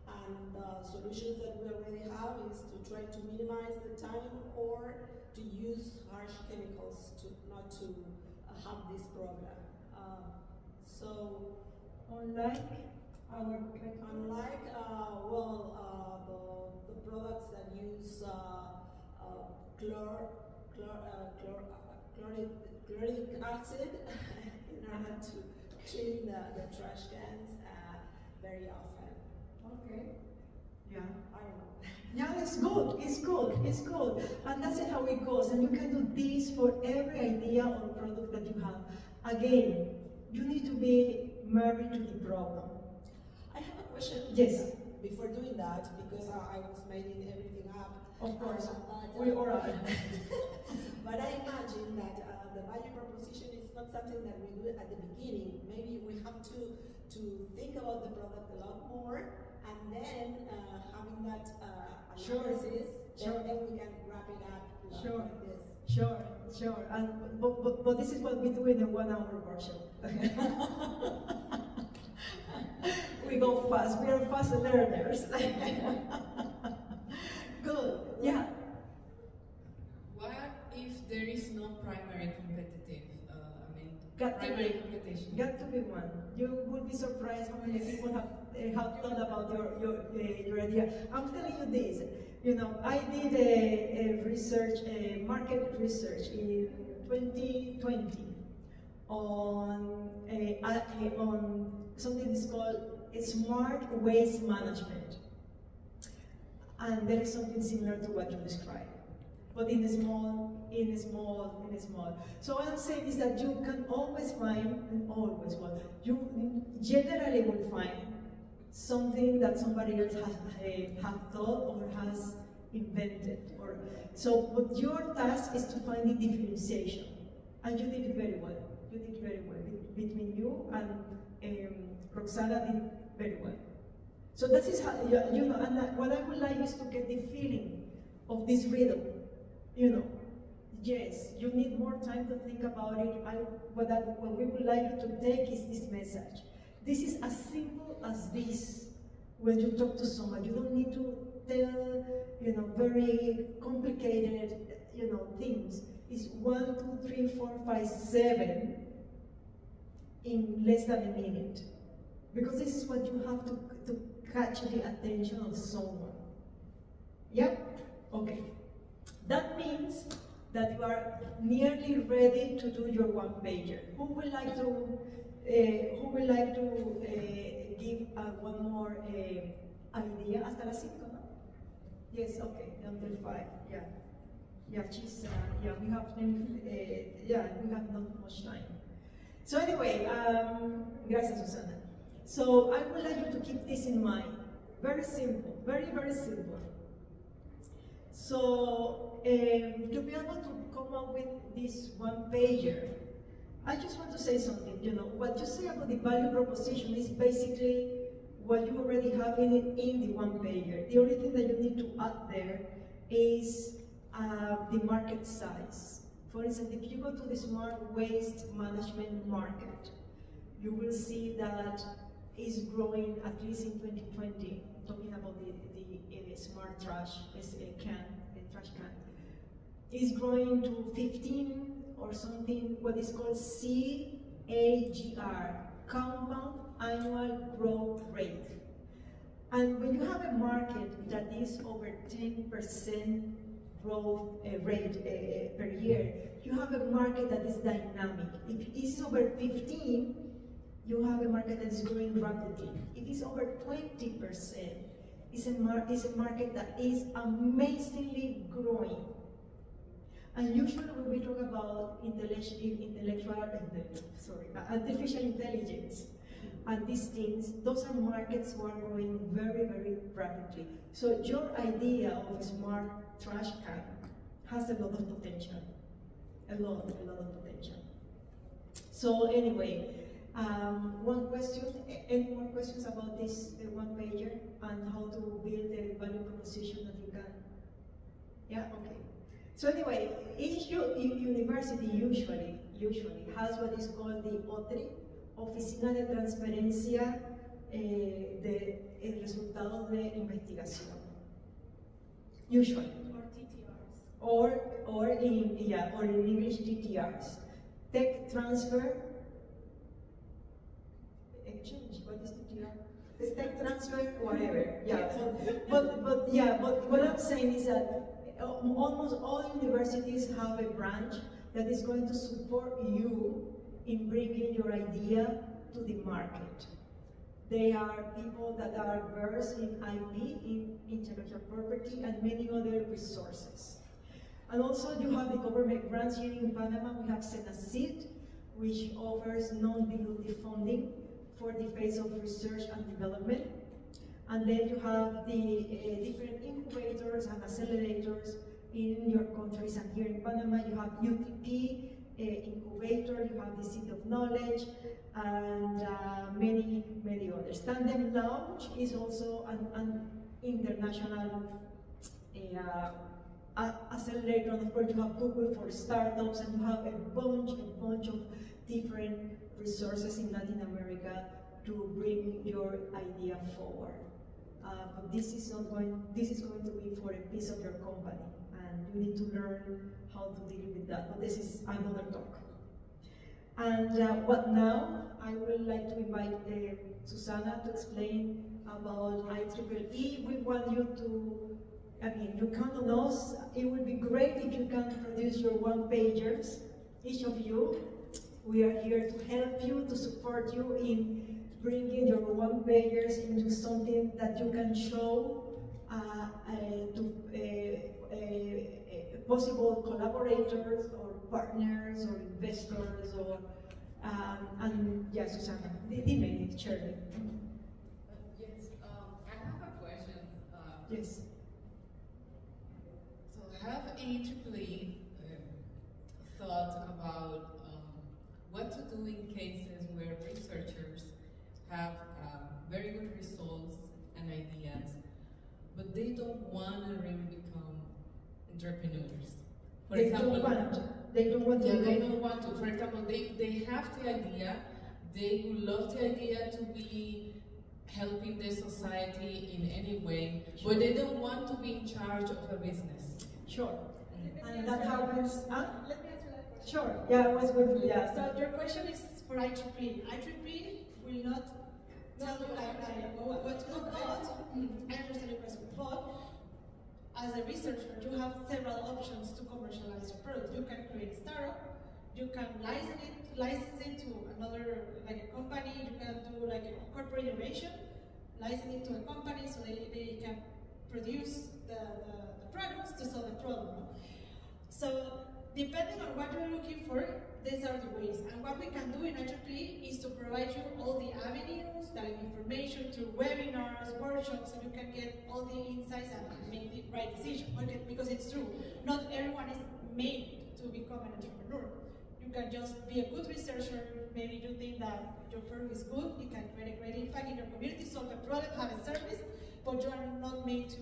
And solutions that we already have is to try to minimize the time or to use harsh chemicals not to have this problem. So, Unlike the products that use chloric acid in order to clean the trash cans very often. okay. Yeah. I don't know. Yeah, it's good. And that's how it goes. And you can do this for every idea or product that you have. Again, you need to be married to the problem. I have a question. Yes. Before doing that, because I was making everything up. Of course, we all are. But I imagine that the value proposition is not something that we do at the beginning. Maybe we have to think about the product a lot more, and then having that analysis, then we can wrap it up like this. Sure. And but this is what we do in a 1-hour workshop. We go fast. We are fast learners. Good. Yeah. What if there is no primary competitive? Primary competition. Got to be one. You would be surprised how many people have thought about your idea. I'm telling you this. You know, I did a market research in 2020 on something that's called smart waste management. And there is something similar to what you described, but in a small. So what I'm saying is that you can always find, you generally will find something that somebody else has thought or has invented. But your task is to find the differentiation, and you did it very well. Between you and Roxana did very well. So that is how, you know, and what I would like is to get the feeling of this rhythm, you know. Yes, you need more time to think about it. What we would like you to take is this message. This is as simple as this when you talk to someone. You don't need to tell, you know, very complicated things is 1, 2, 3, 4, 5, 7 in less than a minute. Because this is what you have to catch the attention of someone. Yep? Okay. That means that you are nearly ready to do your one-pager. Who would like to give one more idea? Hasta las 5, no? Yes, okay, until 5, yeah. Yeah, she's, yeah, we have not much time. So anyway, gracias, Susana. So I would like you to keep this in mind. Very simple, very, very simple. So to be able to come up with this one-pager, I just want to say something. What you say about the value proposition is basically what you already have in the one-pager. The only thing that you need to add there is the market size. For instance, if you go to the smart waste management market, you will see that it's growing at least in 2020. I'm talking about the smart trash trash can. It's growing to 15 or something, what is called CAGR, Compound Annual Growth Rate. And when you have a market that is over 10% growth rate per year, you have a market that is dynamic. If it's over 15, you have a market that is growing rapidly. If it's over 20%, it's a market that is amazingly growing. And usually when we talk about artificial intelligence and these things, those are markets who are growing very, very rapidly. So your idea of a smart trash can has a lot of potential. A lot of potential. So anyway, one question, any more questions about this one-pager and how to build a value proposition that you can? Yeah, okay. So anyway, each university usually has what is called the OTRI, Oficina de Transferencia de Resultados de Investigación. Usually. Or TTRs. Or in English TTRs. Tech Transfer Exchange. What is TTR? Tech Transfer, whatever. Yeah. But what I'm saying is that almost all universities have a branch that is going to support you in bringing your idea to the market. They are people that are versed in IP, in intellectual property, and many other resources. And also you have the government grants here in Panama. We have SENACID, which offers non-dilutive funding for the phase of research and development. And then you have the different incubators and accelerators in your countries. And here in Panama, you have UTP, incubator, you have the Seed of Knowledge, and many others. Tandem Launch is also an international accelerator. And of course, you have Google for startups, and you have a bunch of different resources in Latin America to bring your idea forward. But this is going to be for a piece of your company, and you need to learn how to deal with that. But this is another talk. And what now? I would like to invite Susana to explain about IEEE. We want you to, you count on us. It would be great if you can produce your one-pagers, each of you. We are here to help you, to support you in bringing your one-pagers into something that you can show to possible collaborators or partners or investors or and yeah, Susana, dime, Shirley. Yes, I have a question. Yes. So have IEEE thought about what to do in cases where researchers have very good results and ideas, but they don't want to really become entrepreneurs? For example, they don't want to. For example, they have the idea, they would love the idea to be helping the society in any way, but they don't want to be in charge of a business. Sure. And that happens, huh? Let me answer that question. Sure, yeah, it was good, yeah. So your question is for IEEE. IEEE will not tell you what to do, but I understand your question. But as a researcher, you have several options to commercialize your product. You can create a startup, you can license it to another, like a company, you can do like a corporate innovation, license it to a company so they can produce the products to solve the problem. So depending on what you're looking for, these are the ways. And what we can do in IEEE is to provide you all the avenues, the information through webinars, workshops, so you can get all the insights and make the right decision. Okay, because it's true, not everyone is made to become an entrepreneur. You can just be a good researcher, maybe you think that your product is good, it can create a great impact in your community, solve a problem, have a service, but you are not made to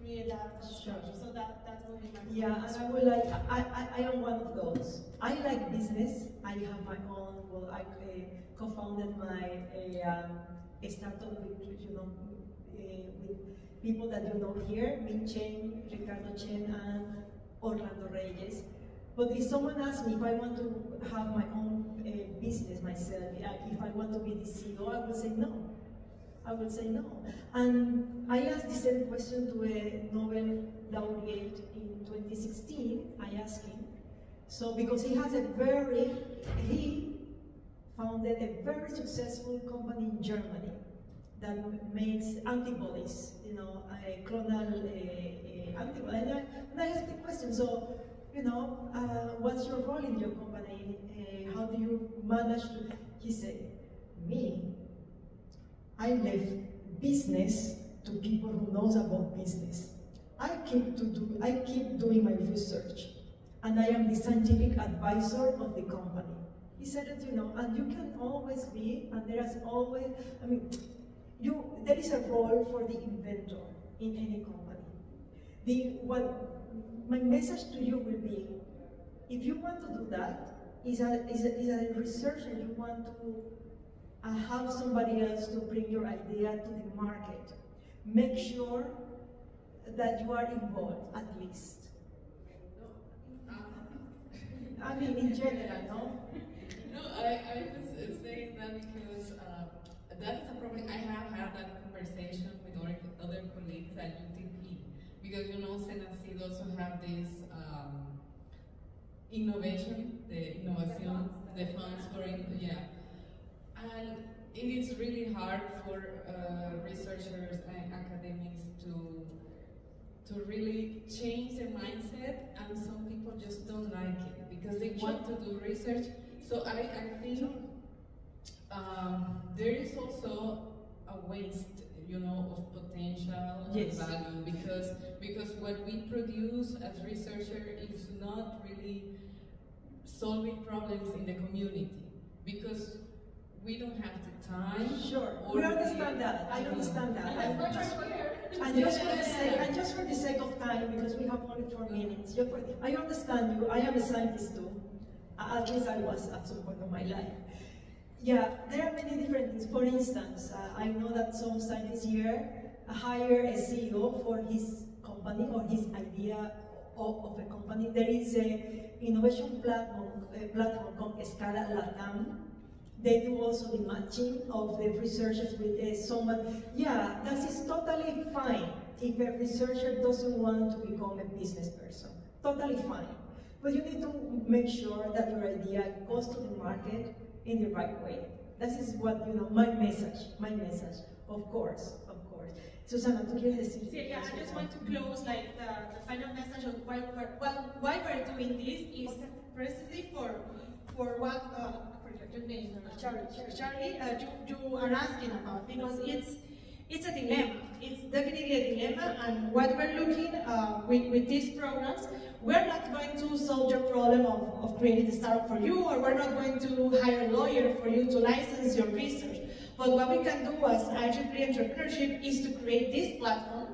create that from scratch. So that's what we might. Yeah, and I would like, I am one of those. I like business. I have my own, well, I co-founded my startup with, with people that you know here, Min Chen, Ricardo Chen, and Orlando Reyes. But if someone asks me if I want to have my own business myself, if I want to be the CEO, I would say no. I would say no. And I asked the same question to a Nobel laureate in 2016. I asked him. So because he founded a very successful company in Germany that makes antibodies, clonal antibodies. And I asked the question, so, what's your role in your company? How do you manage to? He said, me, I left business to people who knows about business. I keep doing my research, and I am the scientific advisor of the company. He said that, and you can always be, and there is always, there is a role for the inventor in any company. My message to you will be, if you want to do that, is a researcher, you want to have somebody else to bring your idea to the market. Make sure that you are involved, at least. I mean, in general, no? No, I was saying that because that is a problem. I have had that conversation with other colleagues at UTP. Because, Senacid also have this innovation, the funds for, and it is really hard for researchers and academics to really change the mindset, and some people just don't like it because they want to do research. So I think there is also a waste, of potential and value, because what we produce as researchers is not really solving problems in the community, because we don't have the time. Sure, we understand that. I understand that. And just for the sake of time, because we have only 4 minutes, I understand you. I am a scientist too. At least I was at some point of my life. Yeah, there are many different things. For instance, I know that some scientists here hire a CEO for his company or his idea of a company. There is a innovation platform called Scala LATAM. They do also the matching of the researchers with someone. Yeah, that is totally fine if a researcher doesn't want to become a business person. Totally fine. But you need to make sure that your idea goes to the market in the right way. That is what, my message, of course. Susana, ¿tú quieres decir? Sí, yeah, I just want to close the final message of why we're doing this is precisely for what, I forget your name, Charlie, you are asking about, because it's a dilemma. It's definitely a dilemma, and what we're looking with these programs, we're not going to solve your problem of creating a startup for you, or we're not going to hire a lawyer for you to license your research. But what we can do as IEEE Entrepreneurship is to create this platform.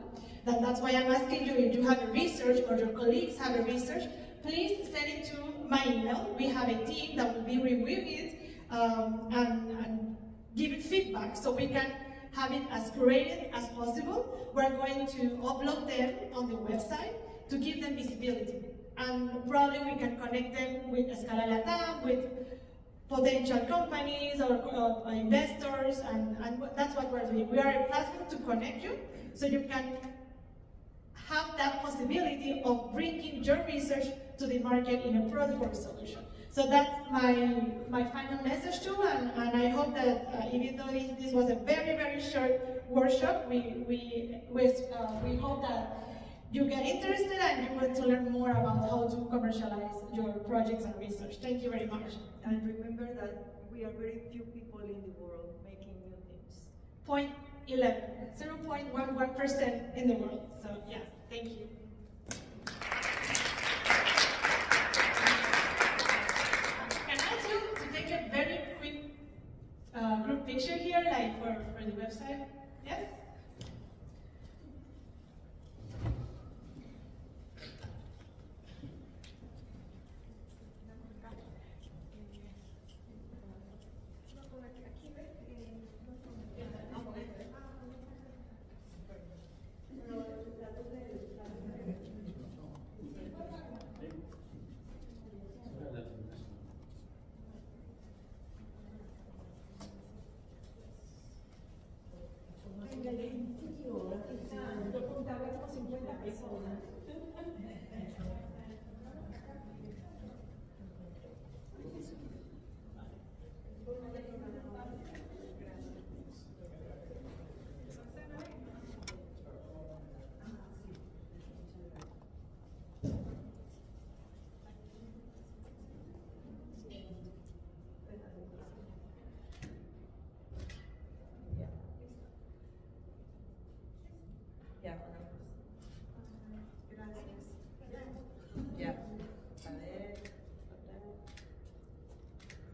That's why I'm asking you, if you have a research or your colleagues have a research, please send it to my email. We have a team that will be reviewing it and giving feedback so we can have it as curated as possible. We're going to upload them on the website. to give them visibility. And probably we can connect them with Escala Latam, with potential companies or investors, and that's what we're doing. We are a platform to connect you so you can have that possibility of bringing your research to the market in a product or a solution. So that's my final message too, and I hope that even though this was a very, very short workshop, we hope that you get interested and you want to learn more about how to commercialize your projects and research. Thank you very much. And remember that we are very few people in the world making new things. 0.11% in the world. So yeah, thank you. Can I ask you to take a very quick group picture here, like for the website? Yes?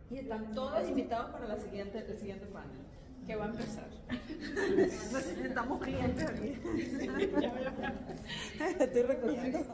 Y están todos invitados para el siguiente panel, que va a empezar. Necesitamos clientes aquí. Estoy recogiendo.